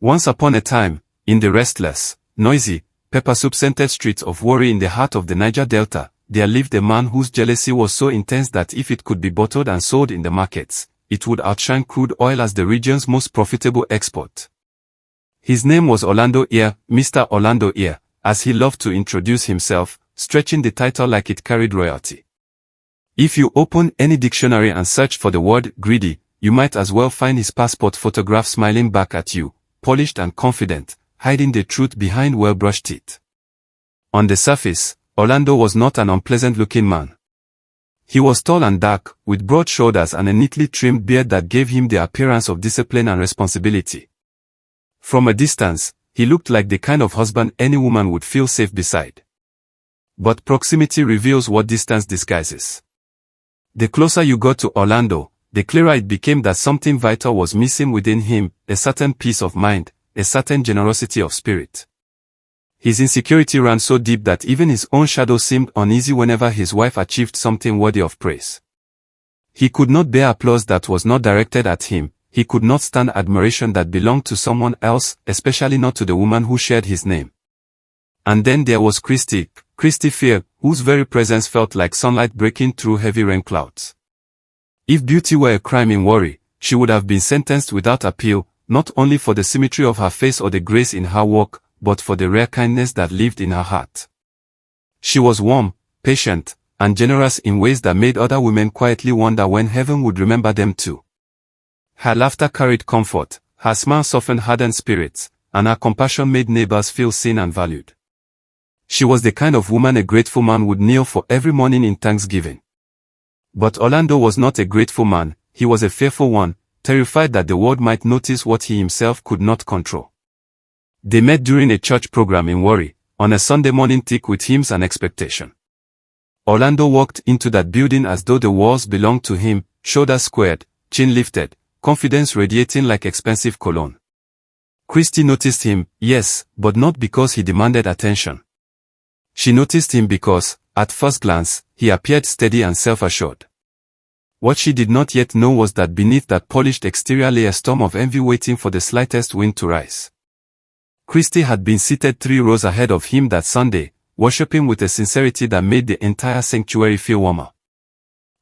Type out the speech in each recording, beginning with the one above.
Once upon a time, in the restless, noisy, pepper-soup-scented streets of Warri in the heart of the Niger Delta, there lived a man whose jealousy was so intense that if it could be bottled and sold in the markets, it would outshine crude oil as the region's most profitable export. His name was Orlando Ear, Mr. Orlando Ear, as he loved to introduce himself, stretching the title like it carried royalty. If you open any dictionary and search for the word greedy, you might as well find his passport photograph smiling back at you, polished and confident, hiding the truth behind well-brushed teeth. On the surface, Orlando was not an unpleasant-looking man. He was tall and dark, with broad shoulders and a neatly trimmed beard that gave him the appearance of discipline and responsibility. From a distance, he looked like the kind of husband any woman would feel safe beside. But proximity reveals what distance disguises. The closer you got to Orlando, the clearer it became that something vital was missing within him, a certain peace of mind, a certain generosity of spirit. His insecurity ran so deep that even his own shadow seemed uneasy whenever his wife achieved something worthy of praise. He could not bear applause that was not directed at him, he could not stand admiration that belonged to someone else, especially not to the woman who shared his name. And then there was Christy Fear, whose very presence felt like sunlight breaking through heavy rain clouds. If beauty were a crime in Warri, she would have been sentenced without appeal, not only for the symmetry of her face or the grace in her walk, but for the rare kindness that lived in her heart. She was warm, patient, and generous in ways that made other women quietly wonder when heaven would remember them too. Her laughter carried comfort, her smile softened hardened spirits, and her compassion made neighbors feel seen and valued. She was the kind of woman a grateful man would kneel for every morning in thanksgiving. But Orlando was not a grateful man, he was a fearful one, terrified that the world might notice what he himself could not control. They met during a church program in Warri, on a Sunday morning thick with hymns and expectation. Orlando walked into that building as though the walls belonged to him, shoulders squared, chin lifted, confidence radiating like expensive cologne. Christy noticed him, yes, but not because he demanded attention. She noticed him because, at first glance, he appeared steady and self-assured. What she did not yet know was that beneath that polished exterior lay a storm of envy waiting for the slightest wind to rise. Christy had been seated 3 rows ahead of him that Sunday, worshipping with a sincerity that made the entire sanctuary feel warmer.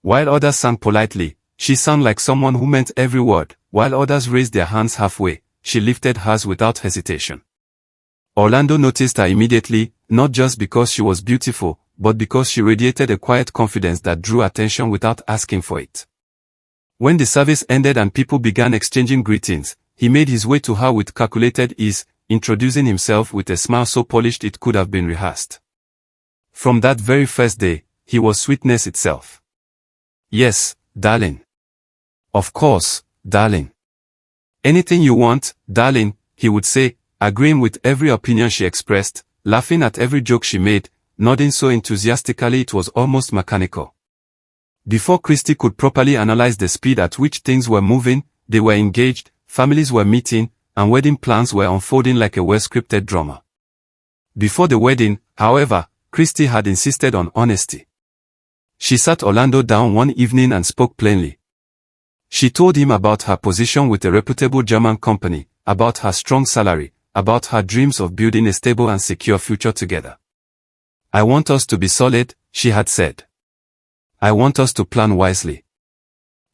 While others sang politely, she sang like someone who meant every word. While others raised their hands halfway, she lifted hers without hesitation. Orlando noticed her immediately, not just because she was beautiful, but because she radiated a quiet confidence that drew attention without asking for it. When the service ended and people began exchanging greetings, he made his way to her with calculated ease, introducing himself with a smile so polished it could have been rehearsed. From that very first day, he was sweetness itself. Yes, darling. Of course, darling. Anything you want, darling, he would say, agreeing with every opinion she expressed, laughing at every joke she made, nodding so enthusiastically it was almost mechanical. Before Christy could properly analyze the speed at which things were moving, they were engaged, families were meeting, and wedding plans were unfolding like a well-scripted drama. Before the wedding, however, Christy had insisted on honesty. She sat Orlando down one evening and spoke plainly. She told him about her position with a reputable German company, about her strong salary, about her dreams of building a stable and secure future together. I want us to be solid, she had said. I want us to plan wisely.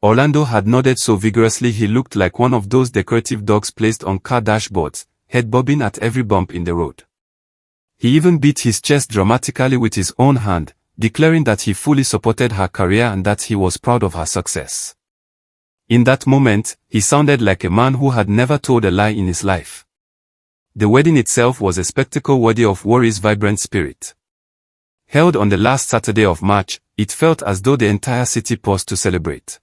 Orlando had nodded so vigorously he looked like one of those decorative dogs placed on car dashboards, head bobbing at every bump in the road. He even beat his chest dramatically with his own hand, declaring that he fully supported her career and that he was proud of her success. In that moment, he sounded like a man who had never told a lie in his life. The wedding itself was a spectacle worthy of Warri's vibrant spirit. Held on the last Saturday of March, it felt as though the entire city paused to celebrate.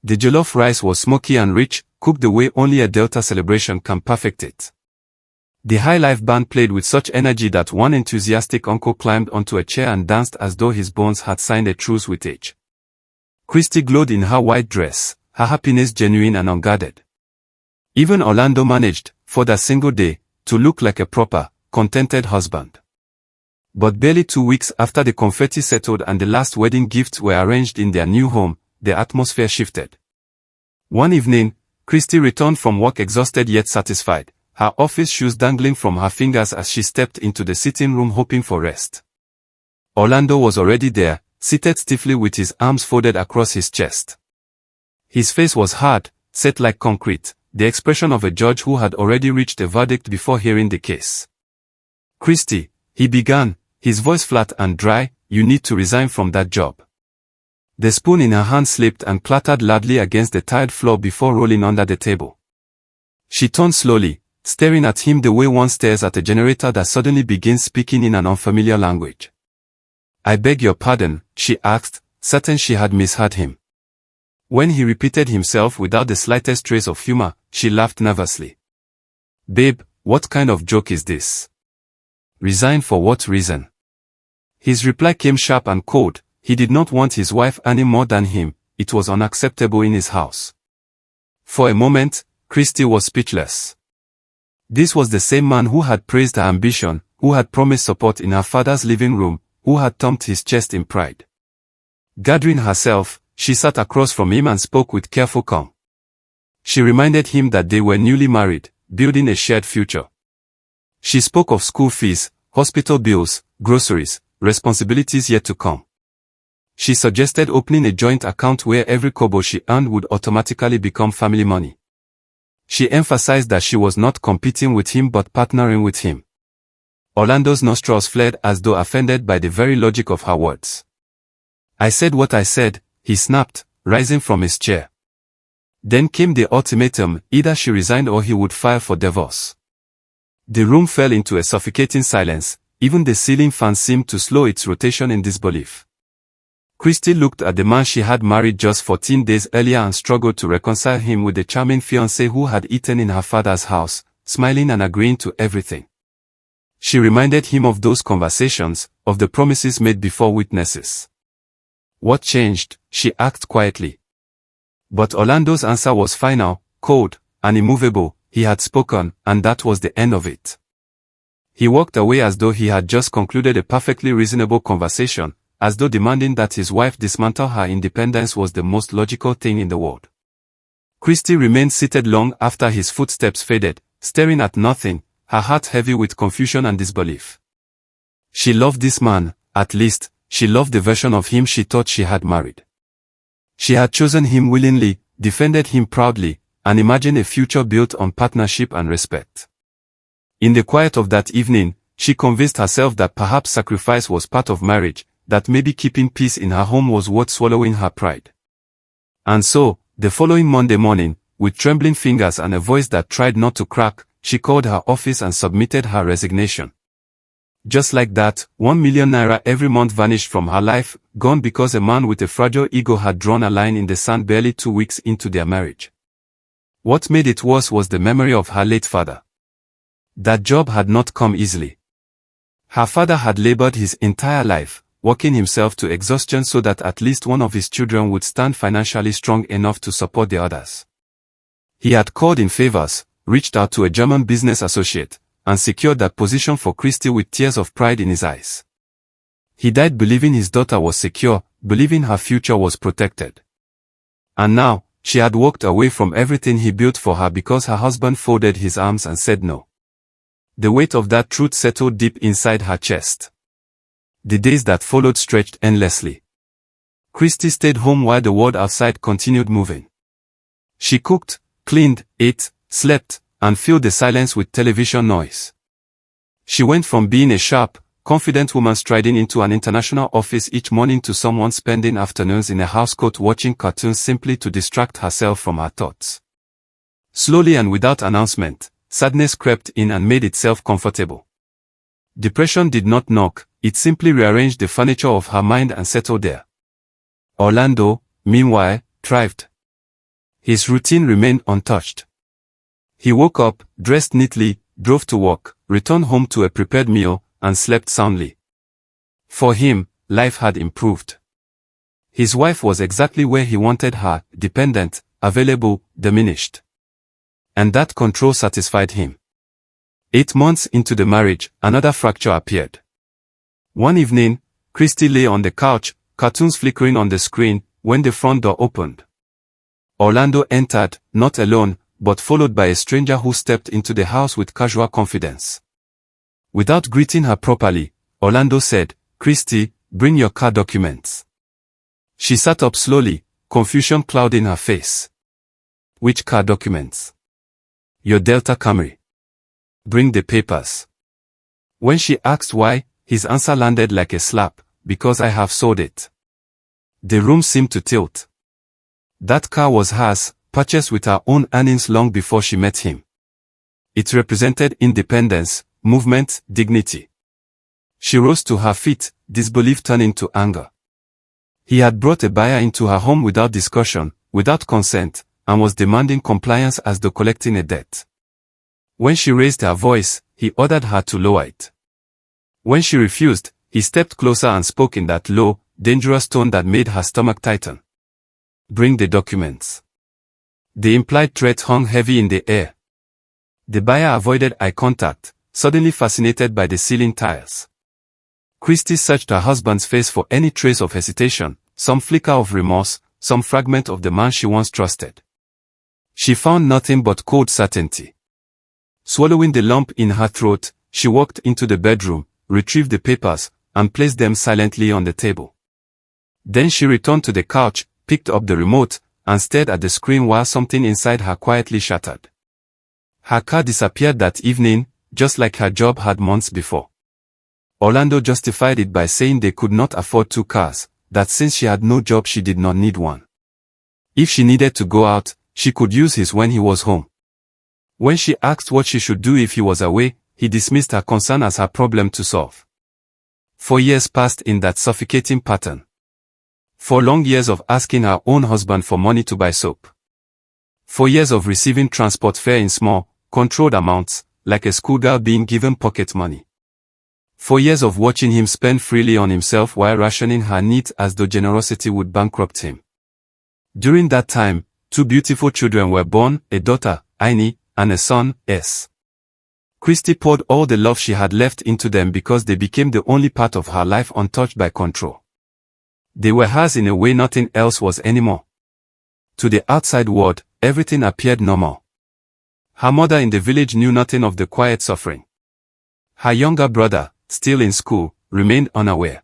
The jollof rice was smoky and rich, cooked the way only a Delta celebration can perfect it. The high life band played with such energy that one enthusiastic uncle climbed onto a chair and danced as though his bones had signed a truce with age. Christy glowed in her white dress, her happiness genuine and unguarded. Even Orlando managed, for that single day, to look like a proper, contented husband. But barely 2 weeks after the confetti settled and the last wedding gifts were arranged in their new home, the atmosphere shifted. One evening, Christy returned from work exhausted yet satisfied, her office shoes dangling from her fingers as she stepped into the sitting room hoping for rest. Orlando was already there, seated stiffly with his arms folded across his chest. His face was hard, set like concrete, the expression of a judge who had already reached a verdict before hearing the case. "Christy," he began, his voice flat and dry, "you need to resign from that job." The spoon in her hand slipped and clattered loudly against the tiled floor before rolling under the table. She turned slowly, staring at him the way one stares at a generator that suddenly begins speaking in an unfamiliar language. "I beg your pardon," she asked, certain she had misheard him. When he repeated himself without the slightest trace of humor, she laughed nervously. "Babe, what kind of joke is this? Resign for what reason?" His reply came sharp and cold. He did not want his wife any more than him. It was unacceptable in his house. For a moment, Christy was speechless. This was the same man who had praised her ambition, who had promised support in her father's living room, who had thumped his chest in pride. Gathering herself, she sat across from him and spoke with careful calm. She reminded him that they were newly married, building a shared future. She spoke of school fees, hospital bills, groceries, responsibilities yet to come. She suggested opening a joint account where every kobo she earned would automatically become family money. She emphasized that she was not competing with him but partnering with him. Orlando's nostrils flared as though offended by the very logic of her words. "I said what I said," he snapped, rising from his chair. Then came the ultimatum: either she resigned or he would file for divorce. The room fell into a suffocating silence, even the ceiling fan seemed to slow its rotation in disbelief. Christy looked at the man she had married just 14 days earlier and struggled to reconcile him with the charming fiancé who had eaten in her father's house, smiling and agreeing to everything. She reminded him of those conversations, of the promises made before witnesses. "What changed?" she asked quietly. But Orlando's answer was final, cold, and immovable. He had spoken, and that was the end of it. He walked away as though he had just concluded a perfectly reasonable conversation, as though demanding that his wife dismantle her independence was the most logical thing in the world. Christy remained seated long after his footsteps faded, staring at nothing, her heart heavy with confusion and disbelief. She loved this man, at least, she loved the version of him she thought she had married. She had chosen him willingly, defended him proudly, and imagined a future built on partnership and respect. In the quiet of that evening, she convinced herself that perhaps sacrifice was part of marriage, that maybe keeping peace in her home was worth swallowing her pride. And so, the following Monday morning, with trembling fingers and a voice that tried not to crack, she called her office and submitted her resignation. Just like that, 1 million naira every month vanished from her life, gone because a man with a fragile ego had drawn a line in the sand barely 2 weeks into their marriage. What made it worse was the memory of her late father. That job had not come easily. Her father had labored his entire life, working himself to exhaustion so that at least one of his children would stand financially strong enough to support the others. He had called in favors, reached out to a German business associate, and secured that position for Christy with tears of pride in his eyes. He died believing his daughter was secure, believing her future was protected. And now, she had walked away from everything he built for her because her husband folded his arms and said no. The weight of that truth settled deep inside her chest. The days that followed stretched endlessly. Christy stayed home while the world outside continued moving. She cooked, cleaned, ate, slept, and filled the silence with television noise. She went from being a sharp, confident woman striding into an international office each morning to someone spending afternoons in a housecoat watching cartoons simply to distract herself from her thoughts. Slowly and without announcement, sadness crept in and made itself comfortable. Depression did not knock, it simply rearranged the furniture of her mind and settled there. Orlando, meanwhile, thrived. His routine remained untouched. He woke up, dressed neatly, drove to work, returned home to a prepared meal, and slept soundly. For him, life had improved. His wife was exactly where he wanted her, dependent, available, diminished. And that control satisfied him. 8 months into the marriage, another fracture appeared. One evening, Christy lay on the couch, cartoons flickering on the screen, when the front door opened. Orlando entered, not alone, but followed by a stranger who stepped into the house with casual confidence. Without greeting her properly, Orlando said, "Christy, bring your car documents." She sat up slowly, confusion clouding her face. "Which car documents?" "Your Delta Camry." "Bring the papers." When she asked why, his answer landed like a slap, "Because I have sold it." The room seemed to tilt. That car was hers, purchased with her own earnings long before she met him. It represented independence, movement, dignity. She rose to her feet, disbelief turning to anger. He had brought a buyer into her home without discussion, without consent, and was demanding compliance as though collecting a debt. When she raised her voice, he ordered her to lower it. When she refused, he stepped closer and spoke in that low, dangerous tone that made her stomach tighten. "Bring the documents." The implied threat hung heavy in the air. The buyer avoided eye contact, suddenly fascinated by the ceiling tiles. Christy searched her husband's face for any trace of hesitation, some flicker of remorse, some fragment of the man she once trusted. She found nothing but cold certainty. Swallowing the lump in her throat, she walked into the bedroom, retrieved the papers, and placed them silently on the table. Then she returned to the couch, picked up the remote, and stared at the screen while something inside her quietly shattered. Her car disappeared that evening, just like her job had months before. Orlando justified it by saying they could not afford 2 cars, that since she had no job she did not need one. If she needed to go out, she could use his when he was home. When she asked what she should do if he was away, he dismissed her concern as her problem to solve. 4 years passed in that suffocating pattern. 4 long years of asking her own husband for money to buy soap. 4 years of receiving transport fare in small, controlled amounts, like a schoolgirl being given pocket money. 4 years of watching him spend freely on himself while rationing her needs as though generosity would bankrupt him. During that time, 2 beautiful children were born, a daughter, Aini, and a son, S. Christy poured all the love she had left into them because they became the only part of her life untouched by control. They were hers in a way nothing else was anymore. To the outside world, everything appeared normal. Her mother in the village knew nothing of the quiet suffering. Her younger brother, still in school, remained unaware.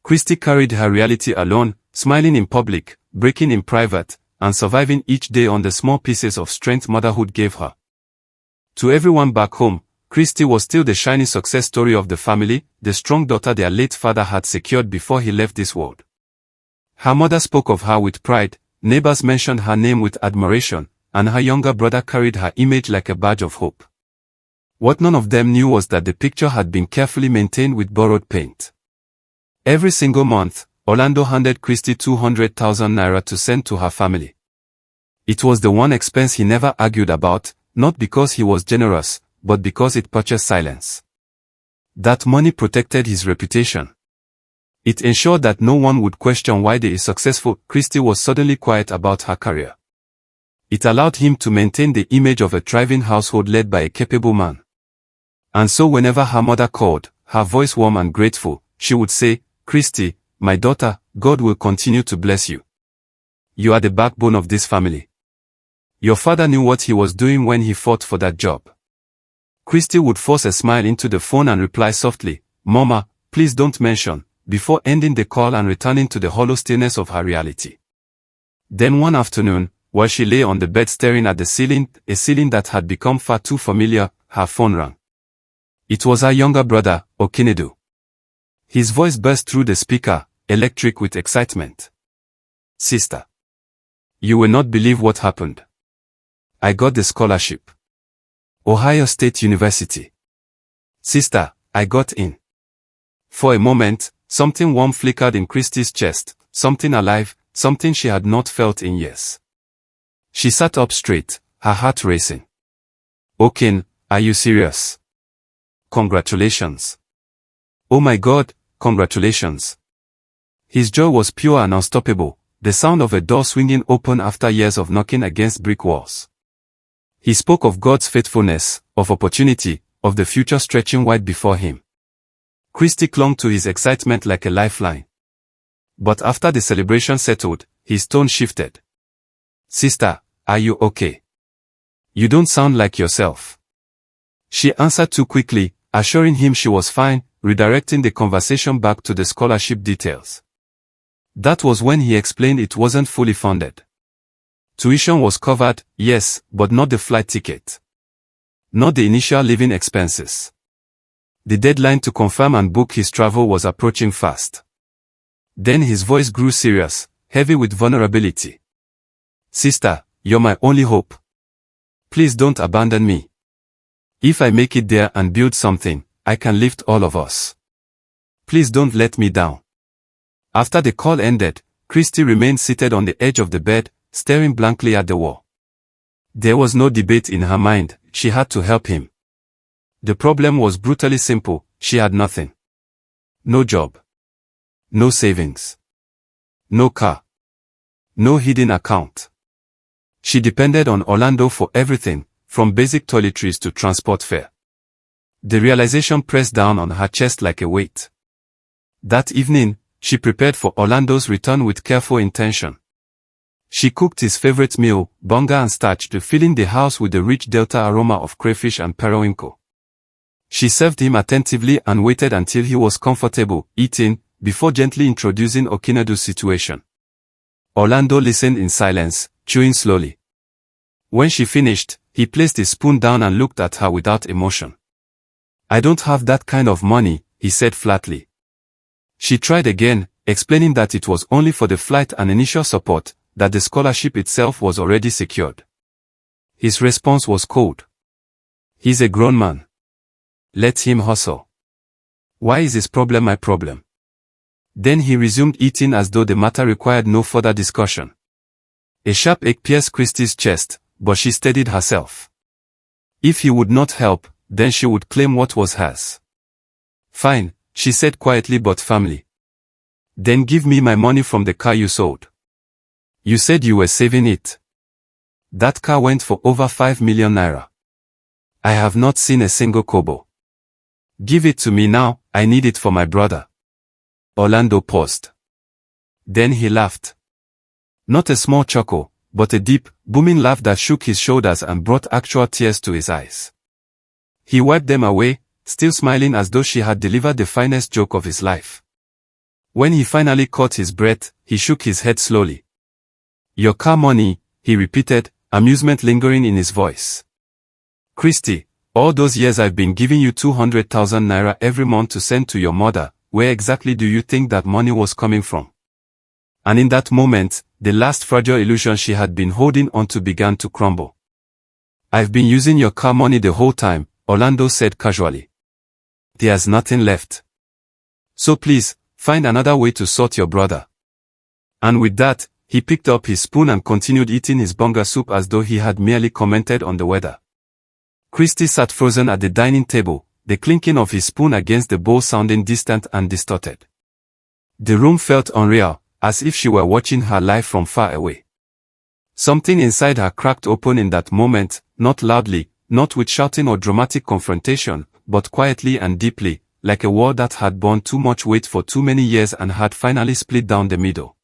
Christy carried her reality alone, smiling in public, breaking in private, and surviving each day on the small pieces of strength motherhood gave her. To everyone back home, Christy was still the shining success story of the family, the strong daughter their late father had secured before he left this world. Her mother spoke of her with pride, neighbors mentioned her name with admiration, and her younger brother carried her image like a badge of hope. What none of them knew was that the picture had been carefully maintained with borrowed paint. Every single month, Orlando handed Christy 200,000 naira to send to her family. It was the one expense he never argued about, not because he was generous, but because it purchased silence. That money protected his reputation. It ensured that no one would question why the successful Christy was suddenly quiet about her career. It allowed him to maintain the image of a thriving household led by a capable man. And so whenever her mother called, her voice warm and grateful, she would say, "Christy, my daughter, God will continue to bless you. You are the backbone of this family." Your father knew what he was doing when he fought for that job. Christy would force a smile into the phone and reply softly, "Mama, please don't mention," before ending the call and returning to the hollow stillness of her reality. Then one afternoon, while she lay on the bed staring at the ceiling, a ceiling that had become far too familiar, her phone rang. It was her younger brother, Okinedu. His voice burst through the speaker, electric with excitement. "Sister, you will not believe what happened. I got the scholarship. Ohio State University. Sister, I got in." For a moment, something warm flickered in Christy's chest, something alive, something she had not felt in years. She sat up straight, her heart racing. "Okin, are you serious? Congratulations." "Oh my God, congratulations." His joy was pure and unstoppable, the sound of a door swinging open after years of knocking against brick walls. He spoke of God's faithfulness, of opportunity, of the future stretching wide before him. Christy clung to his excitement like a lifeline. But after the celebration settled, his tone shifted. "Sister, are you okay? You don't sound like yourself. She answered too quickly, assuring him she was fine, redirecting the conversation back to the scholarship details. That was when he explained it wasn't fully funded. Tuition was covered, yes, but not the flight ticket. Not the initial living expenses. The deadline to confirm and book his travel was approaching fast. Then his voice grew serious, heavy with vulnerability. Sister, you're my only hope. Please don't abandon me. If I make it there and build something, I can lift all of us. Please don't let me down. After the call ended, Christy remained seated on the edge of the bed, staring blankly at the wall. There was no debate in her mind, she had to help him. The problem was brutally simple, she had nothing. No job. No savings. No car. No hidden account. She depended on Orlando for everything, from basic toiletries to transport fare. The realization pressed down on her chest like a weight. That evening, she prepared for Orlando's return with careful intention. She cooked his favorite meal, bonga and starched, filling the house with the rich delta aroma of crayfish and periwinkle. She served him attentively and waited until he was comfortable, eating, before gently introducing Okinadu's situation. Orlando listened in silence, chewing slowly. When she finished, he placed his spoon down and looked at her without emotion. I don't have that kind of money, he said flatly. She tried again, explaining that it was only for the flight and initial support, that the scholarship itself was already secured. His response was cold. He's a grown man. Let him hustle. Why is his problem my problem? Then he resumed eating as though the matter required no further discussion. A sharp ache pierced Christie's chest, but she steadied herself. If he would not help, then she would claim what was hers. Fine, she said quietly but firmly. Then give me my money from the car you sold. You said you were saving it. That car went for over 5 million naira. I have not seen a single kobo. Give it to me now, I need it for my brother. Orlando paused. Then he laughed. Not a small chuckle, but a deep, booming laugh that shook his shoulders and brought actual tears to his eyes. He wiped them away, still smiling as though she had delivered the finest joke of his life. When he finally caught his breath, he shook his head slowly. Your car money, he repeated, amusement lingering in his voice. Christy, all those years I've been giving you 200,000 naira every month to send to your mother, where exactly do you think that money was coming from? And in that moment, the last fragile illusion she had been holding onto began to crumble. I've been using your car money the whole time, Orlando said casually. There's nothing left. So please, find another way to sort your brother. And with that, he picked up his spoon and continued eating his bonga soup as though he had merely commented on the weather. Christy sat frozen at the dining table, the clinking of his spoon against the bowl sounding distant and distorted. The room felt unreal, as if she were watching her life from far away. Something inside her cracked open in that moment, not loudly, not with shouting or dramatic confrontation, but quietly and deeply, like a wall that had borne too much weight for too many years and had finally split down the middle.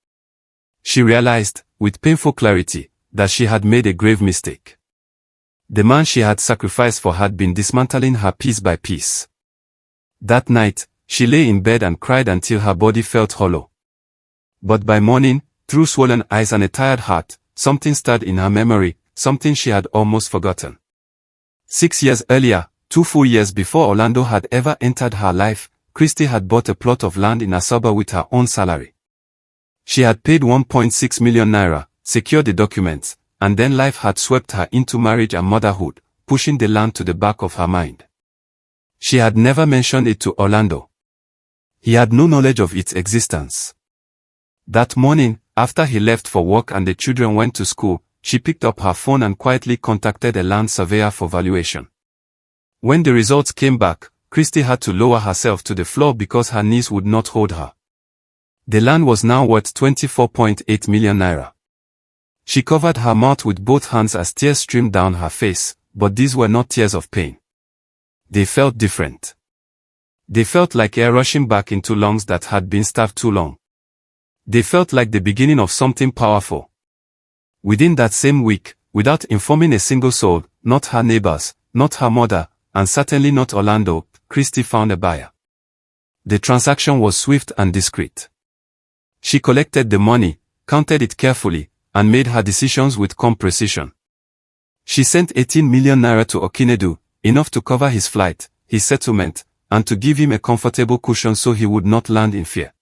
She realized, with painful clarity, that she had made a grave mistake. The man she had sacrificed for had been dismantling her piece by piece. That night, she lay in bed and cried until her body felt hollow. But by morning, through swollen eyes and a tired heart, something stirred in her memory, something she had almost forgotten. 6 years earlier, 2 full years before Orlando had ever entered her life, Christy had bought a plot of land in Asaba with her own salary. She had paid 1.6 million naira, secured the documents, and then life had swept her into marriage and motherhood, pushing the land to the back of her mind. She had never mentioned it to Orlando. He had no knowledge of its existence. That morning, after he left for work and the children went to school, she picked up her phone and quietly contacted a land surveyor for valuation. When the results came back, Christy had to lower herself to the floor because her knees would not hold her. The land was now worth 24.8 million naira. She covered her mouth with both hands as tears streamed down her face, but these were not tears of pain. They felt different. They felt like air rushing back into lungs that had been starved too long. They felt like the beginning of something powerful. Within that same week, without informing a single soul, not her neighbors, not her mother, and certainly not Orlando. Christy found a buyer. The transaction was swift and discreet. She collected the money, counted it carefully, and made her decisions with calm precision. She sent 18 million naira to Okinedu, enough to cover his flight, his settlement, and to give him a comfortable cushion so he would not land in fear.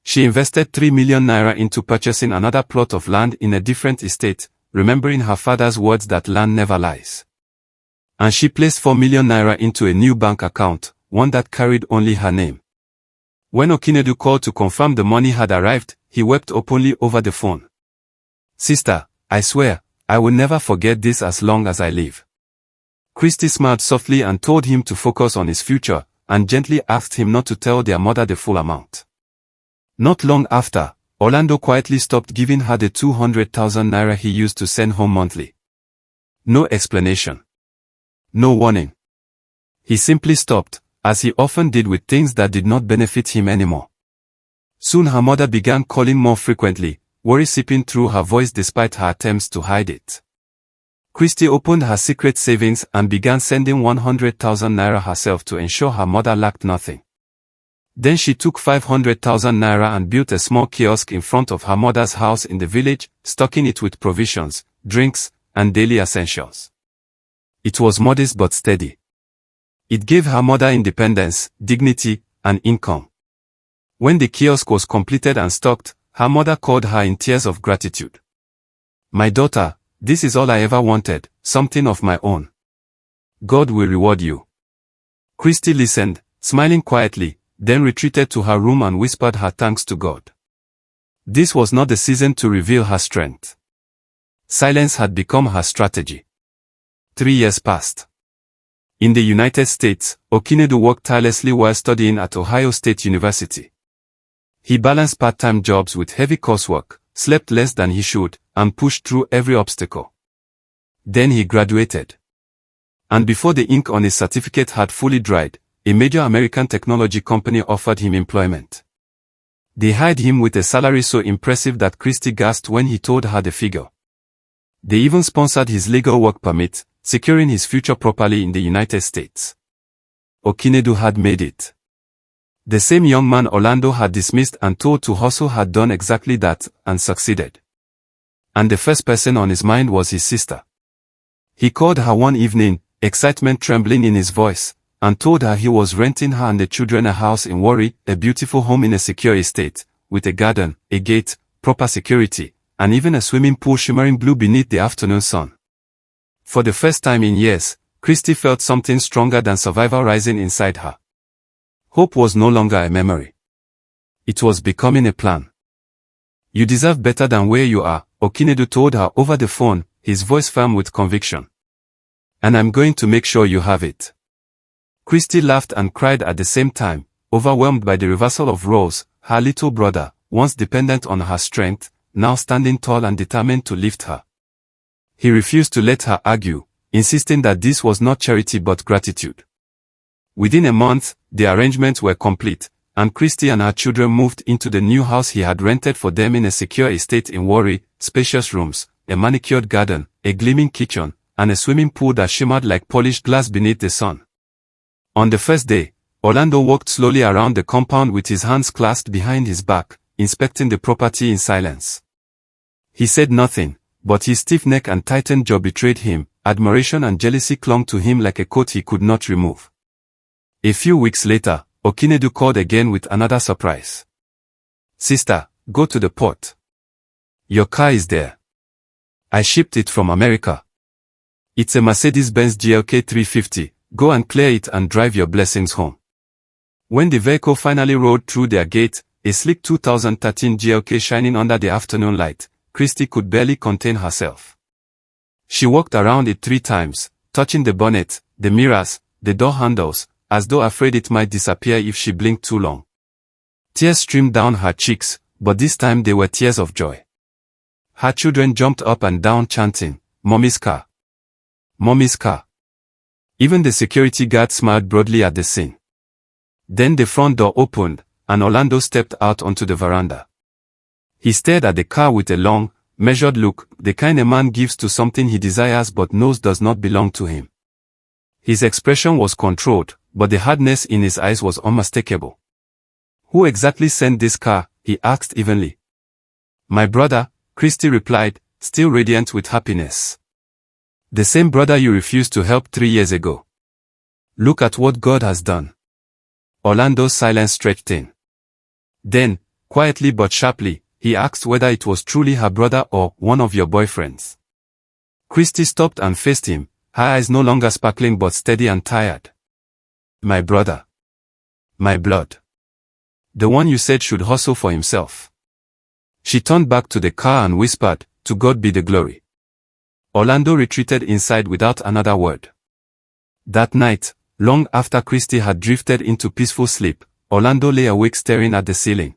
She invested 3 million naira into purchasing another plot of land in a different estate, remembering her father's words that land never lies. And she placed 4 million naira into a new bank account, one that carried only her name. When Okinedu called to confirm the money had arrived, he wept openly over the phone. "Sister, I swear, I will never forget this as long as I live." Christy smiled softly and told him to focus on his future, and gently asked him not to tell their mother the full amount. Not long after, Orlando quietly stopped giving her the 200,000 naira he used to send home monthly. No explanation. No warning. He simply stopped, as he often did with things that did not benefit him anymore. Soon her mother began calling more frequently, worry seeping through her voice despite her attempts to hide it. Christy opened her secret savings and began sending 100,000 naira herself to ensure her mother lacked nothing. Then she took 500,000 naira and built a small kiosk in front of her mother's house in the village, stocking it with provisions, drinks, and daily essentials. It was modest but steady. It gave her mother independence, dignity, and income. When the kiosk was completed and stocked, her mother called her in tears of gratitude. "My daughter, this is all I ever wanted, something of my own. God will reward you." Christy listened, smiling quietly, then retreated to her room and whispered her thanks to God. This was not the season to reveal her strength. Silence had become her strategy. 3 years passed. In the United States, Okinedu worked tirelessly while studying at Ohio State University. He balanced part-time jobs with heavy coursework, slept less than he should, and pushed through every obstacle. Then he graduated. And before the ink on his certificate had fully dried, a major American technology company offered him employment. They hired him with a salary so impressive that Christy gasped when he told her the figure. They even sponsored his legal work permit, securing his future properly in the United States. Okinedu had made it. The same young man Orlando had dismissed and told to hustle had done exactly that, and succeeded. And the first person on his mind was his sister. He called her one evening, excitement trembling in his voice, and told her he was renting her and the children a house in Warri, a beautiful home in a secure estate, with a garden, a gate, proper security, and even a swimming pool shimmering blue beneath the afternoon sun. For the first time in years, Christy felt something stronger than survival rising inside her. Hope was no longer a memory. It was becoming a plan. "You deserve better than where you are," Okinedu told her over the phone, his voice firm with conviction. "And I'm going to make sure you have it." Christy laughed and cried at the same time, overwhelmed by the reversal of roles, her little brother, once dependent on her strength, now standing tall and determined to lift her. He refused to let her argue, insisting that this was not charity but gratitude. Within a month, the arrangements were complete, and Christy and her children moved into the new house he had rented for them in a secure estate in Warri, spacious rooms, a manicured garden, a gleaming kitchen, and a swimming pool that shimmered like polished glass beneath the sun. On the first day, Orlando walked slowly around the compound with his hands clasped behind his back, inspecting the property in silence. He said nothing, but his stiff neck and tightened jaw betrayed him. Admiration and jealousy clung to him like a coat he could not remove. A few weeks later, Okinedu called again with another surprise. "Sister, go to the port. Your car is there. I shipped it from America. It's a Mercedes-Benz GLK 350, go and clear it and drive your blessings home." When the vehicle finally rolled through their gate, a sleek 2013 GLK shining under the afternoon light, Christy could barely contain herself. She walked around it 3 times, touching the bonnet, the mirrors, the door handles, as though afraid it might disappear if she blinked too long. Tears streamed down her cheeks, but this time they were tears of joy. Her children jumped up and down chanting, "Mommy's car! Mommy's car!" Even the security guard smiled broadly at the scene. Then the front door opened, and Orlando stepped out onto the veranda. He stared at the car with a long, measured look, the kind a man gives to something he desires but knows does not belong to him. His expression was controlled, but the hardness in his eyes was unmistakable. "Who exactly sent this car?" he asked evenly. "My brother," Christy replied, still radiant with happiness. "The same brother you refused to help 3 years ago. Look at what God has done." Orlando's silence stretched in. Then, quietly but sharply, he asked whether it was truly her brother or one of your boyfriends. Christy stopped and faced him, her eyes no longer sparkling but steady and tired. "My brother. My blood. The one you said should hustle for himself." She turned back to the car and whispered, "To God be the glory." Orlando retreated inside without another word. That night, long after Christy had drifted into peaceful sleep, Orlando lay awake staring at the ceiling.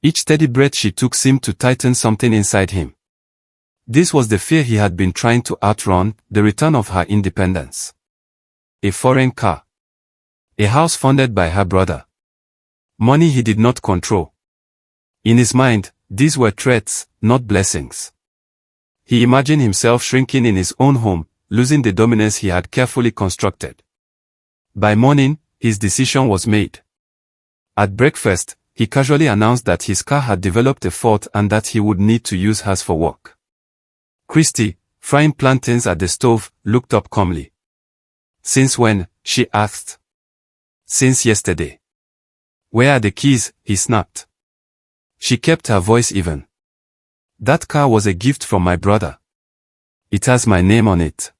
Each steady breath she took seemed to tighten something inside him. This was the fear he had been trying to outrun, the return of her independence. A foreign car. A house funded by her brother. Money he did not control. In his mind, these were threats, not blessings. He imagined himself shrinking in his own home, losing the dominance he had carefully constructed. By morning, his decision was made. At breakfast, he casually announced that his car had developed a fault and that he would need to use hers for work. Christy, frying plantains at the stove, looked up calmly. "Since when?" she asked. "Since yesterday." "Where are the keys?" he snapped. She kept her voice even. "That car was a gift from my brother. It has my name on it.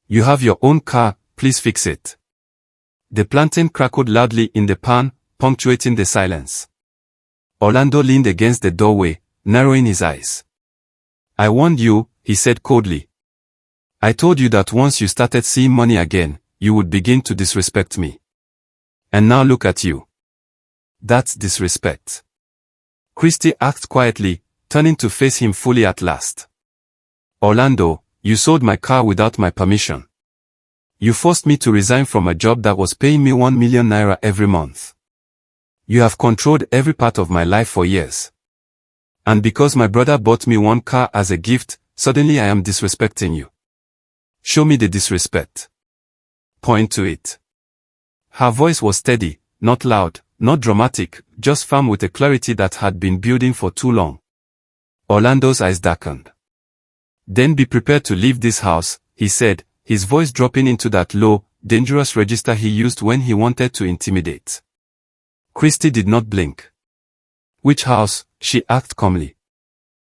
You have your own car, please fix it." The plantain crackled loudly in the pan, punctuating the silence. Orlando leaned against the doorway, narrowing his eyes. "I warned you," he said coldly. "I told you that once you started seeing money again, you would begin to disrespect me. And now look at you. That's disrespect." Christy asked quietly, turning to face him fully at last. "Orlando, you sold my car without my permission. You forced me to resign from a job that was paying me 1 million naira every month. You have controlled every part of my life for years. And because my brother bought me one car as a gift, suddenly I am disrespecting you. Show me the disrespect. Point to it." Her voice was steady, not loud, not dramatic, just firm with a clarity that had been building for too long. Orlando's eyes darkened. "Then be prepared to leave this house," he said, his voice dropping into that low, dangerous register he used when he wanted to intimidate. Christy did not blink. "Which house?" she asked calmly.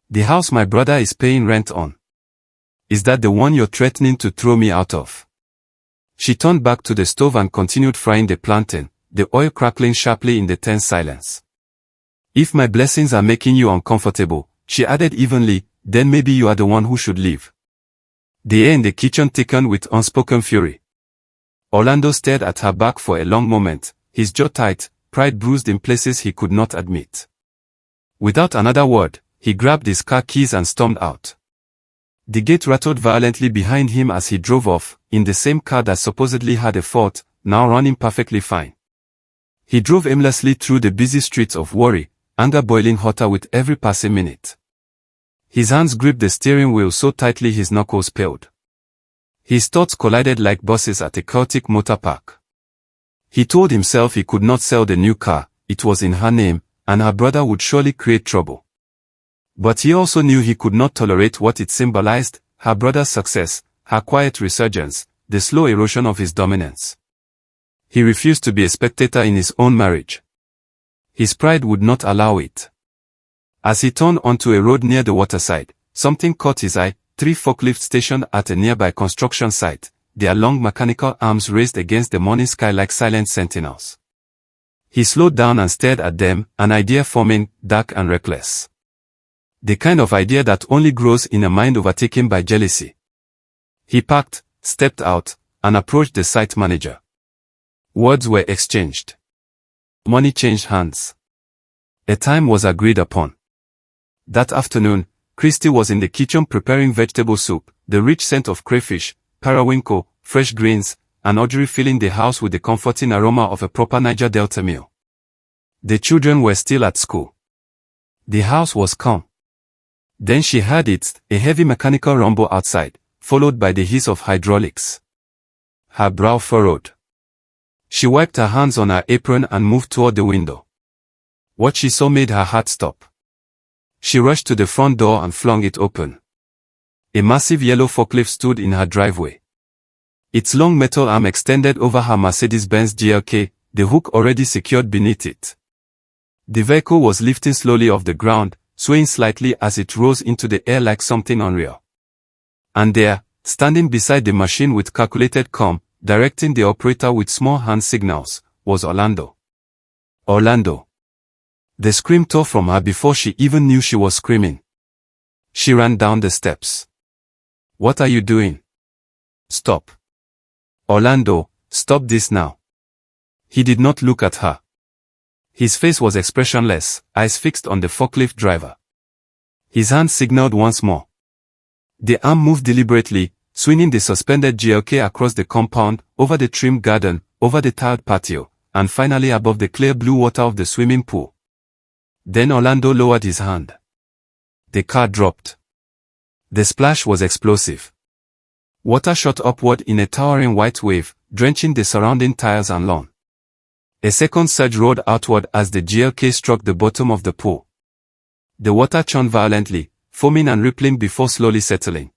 "The house my brother is paying rent on." "Is that the one you're threatening to throw me out of?" She turned back to the stove and continued frying the plantain, the oil crackling sharply in the tense silence. "If my blessings are making you uncomfortable," she added evenly, "then maybe you are the one who should leave." The air in the kitchen thickened with unspoken fury. Orlando stared at her back for a long moment, his jaw tight, pride bruised in places he could not admit. Without another word, he grabbed his car keys and stormed out. The gate rattled violently behind him as he drove off, in the same car that supposedly had a fault, now running perfectly fine. He drove aimlessly through the busy streets of Warri, anger boiling hotter with every passing minute. His hands gripped the steering wheel so tightly his knuckles paled. His thoughts collided like buses at a chaotic motor park. He told himself he could not sell the new car, it was in her name, and her brother would surely create trouble. But he also knew he could not tolerate what it symbolized, her brother's success, her quiet resurgence, the slow erosion of his dominance. He refused to be a spectator in his own marriage. His pride would not allow it. As he turned onto a road near the waterside, something caught his eye, 3 forklifts stationed at a nearby construction site, their long mechanical arms raised against the morning sky like silent sentinels. He slowed down and stared at them, an idea forming, dark and reckless. The kind of idea that only grows in a mind overtaken by jealousy. He parked, stepped out, and approached the site manager. Words were exchanged. Money changed hands. A time was agreed upon. That afternoon, Christy was in the kitchen preparing vegetable soup, the rich scent of crayfish, periwinkle, fresh greens, and Audrey filling the house with the comforting aroma of a proper Niger Delta meal. The children were still at school. The house was calm. Then she heard it, a heavy mechanical rumble outside, followed by the hiss of hydraulics. Her brow furrowed. She wiped her hands on her apron and moved toward the window. What she saw made her heart stop. She rushed to the front door and flung it open. A massive yellow forklift stood in her driveway. Its long metal arm extended over her Mercedes-Benz GLK, the hook already secured beneath it. The vehicle was lifting slowly off the ground, swaying slightly as it rose into the air like something unreal. And there, standing beside the machine with calculated calm, directing the operator with small hand signals, was Orlando. Orlando. The scream tore from her before she even knew she was screaming. She ran down the steps. What are you doing? Stop. Orlando, stop this now. He did not look at her. His face was expressionless, eyes fixed on the forklift driver. His hand signaled once more. The arm moved deliberately, swinging the suspended GLK across the compound, over the trimmed garden, over the tiled patio, and finally above the clear blue water of the swimming pool. Then Orlando lowered his hand. The car dropped. The splash was explosive. Water shot upward in a towering white wave, drenching the surrounding tires and lawn. A second surge roared outward as the GLK struck the bottom of the pool. The water churned violently, foaming and rippling before slowly settling.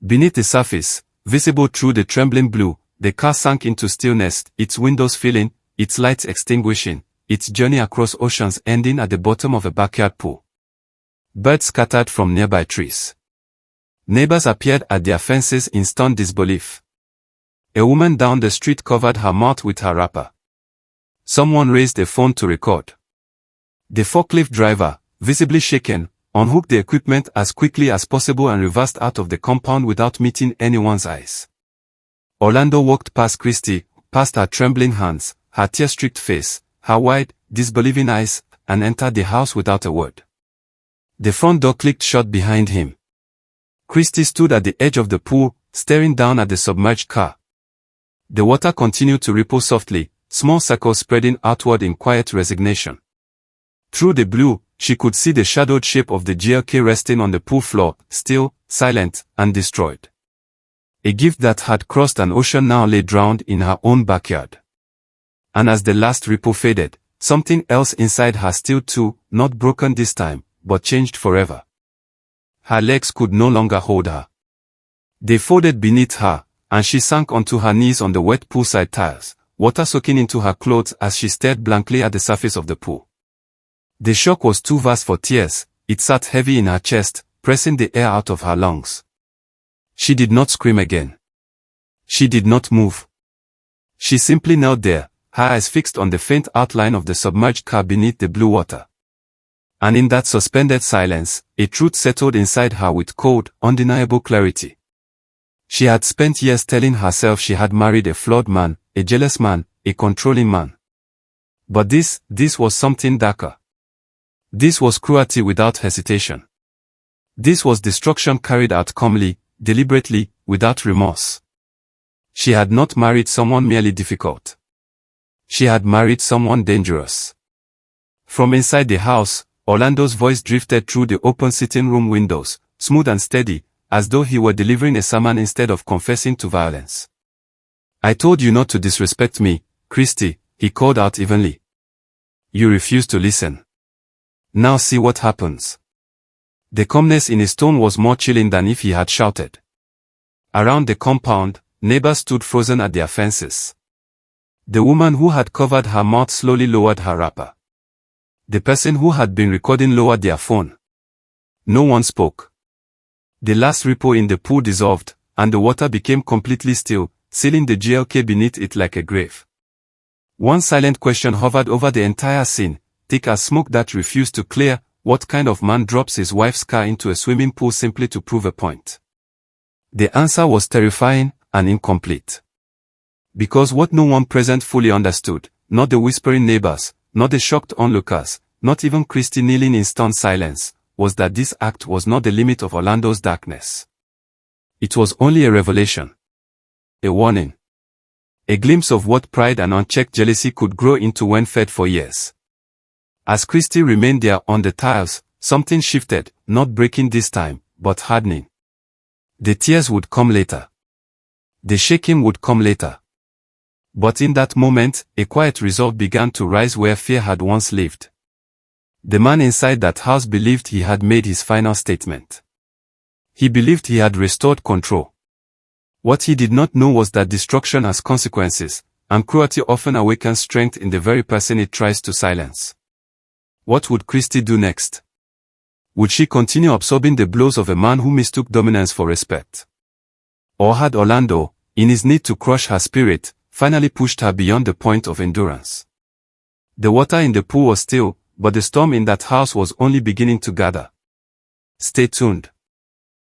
Beneath the surface, visible through the trembling blue, the car sank into stillness, its windows filling, its lights extinguishing, its journey across oceans ending at the bottom of a backyard pool. Birds scattered from nearby trees. Neighbors appeared at their fences in stunned disbelief. A woman down the street covered her mouth with her wrapper. Someone raised a phone to record. The forklift driver, visibly shaken, unhooked the equipment as quickly as possible and reversed out of the compound without meeting anyone's eyes. Orlando walked past Christy, past her trembling hands, her tear-streaked face, her wide, disbelieving eyes, and entered the house without a word. The front door clicked shut behind him. Christy stood at the edge of the pool, staring down at the submerged car. The water continued to ripple softly, small circles spreading outward in quiet resignation. Through the blue, she could see the shadowed shape of the GLK resting on the pool floor, still, silent, and destroyed. A gift that had crossed an ocean now lay drowned in her own backyard. And as the last ripple faded, something else inside her still too, not broken this time, but changed forever. Her legs could no longer hold her. They folded beneath her, and she sank onto her knees on the wet poolside tiles, water soaking into her clothes as she stared blankly at the surface of the pool. The shock was too vast for tears, it sat heavy in her chest, pressing the air out of her lungs. She did not scream again. She did not move. She simply knelt there, her eyes fixed on the faint outline of the submerged car beneath the blue water. And in that suspended silence, a truth settled inside her with cold, undeniable clarity. She had spent years telling herself she had married a flawed man, a jealous man, a controlling man. But this was something darker. This was cruelty without hesitation. This was destruction carried out calmly, deliberately, without remorse. She had not married someone merely difficult. She had married someone dangerous. From inside the house, Orlando's voice drifted through the open sitting room windows, smooth and steady, as though he were delivering a sermon instead of confessing to violence. "I told you not to disrespect me, Christy," he called out evenly. "You refused to listen. Now see what happens." The calmness in his tone was more chilling than if he had shouted. Around the compound, neighbors stood frozen at their fences. The woman who had covered her mouth slowly lowered her wrapper. The person who had been recording lowered their phone. No one spoke. The last ripple in the pool dissolved, and the water became completely still, sealing the GLK beneath it like a grave. One silent question hovered over the entire scene, thick as smoke that refused to clear: what kind of man drops his wife's car into a swimming pool simply to prove a point? The answer was terrifying and incomplete. Because what no one present fully understood, not the whispering neighbors, not the shocked onlookers, not even Christy kneeling in stunned silence, was that this act was not the limit of Orlando's darkness. It was only a revelation. A warning. A glimpse of what pride and unchecked jealousy could grow into when fed for years. As Christy remained there on the tiles, Something shifted, not breaking this time, but hardening. The tears would come later. The shaking would come later. But in that moment, a quiet resolve began to rise where fear had once lived. The man inside that house believed he had made his final statement. He believed he had restored control. What he did not know was that destruction has consequences, and cruelty often awakens strength in the very person it tries to silence. What would Christy do next? Would she continue absorbing the blows of a man who mistook dominance for respect? Or had Orlando, in his need to crush her spirit, finally pushed her beyond the point of endurance? The water in the pool was still, but the storm in that house was only beginning to gather. Stay tuned.